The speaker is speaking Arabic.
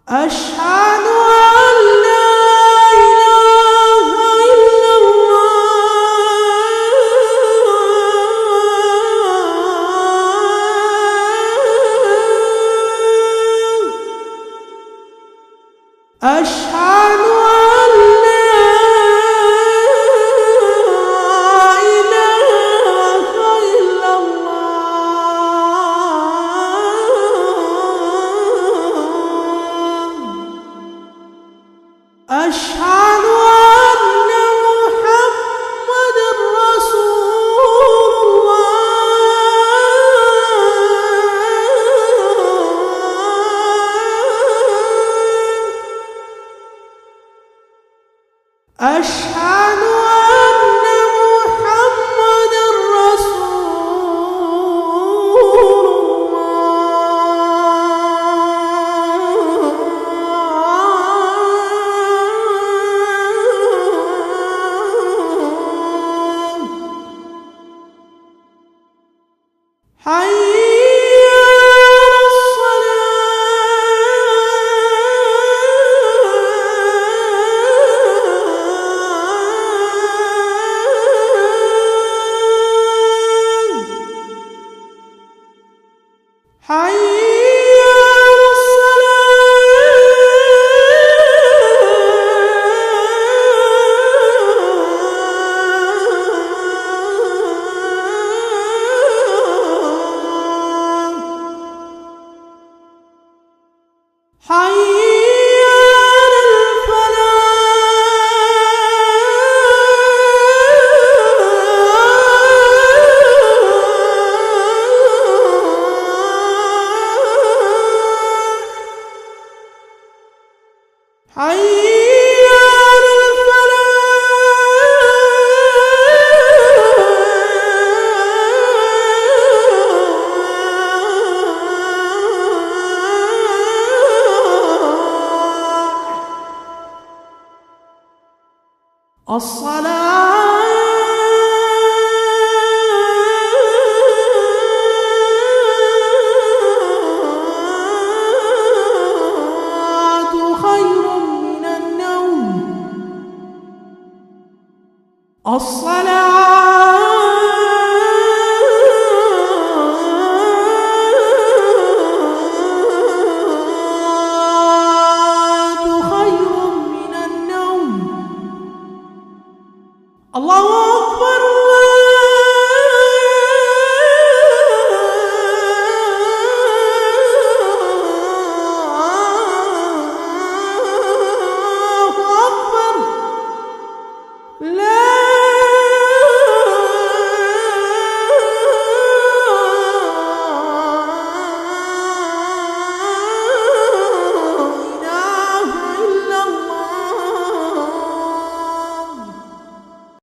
أشهد أن لا إله إلا الله أشهد أن لا إله إلا الله أشهد أن محمدًا رسول الله أشهد أن محمدًا رسول الله حي على الصلاة حي على الصلاة حي على الفلاح حي على الفلاح الصلاة خير من النوم الصلاة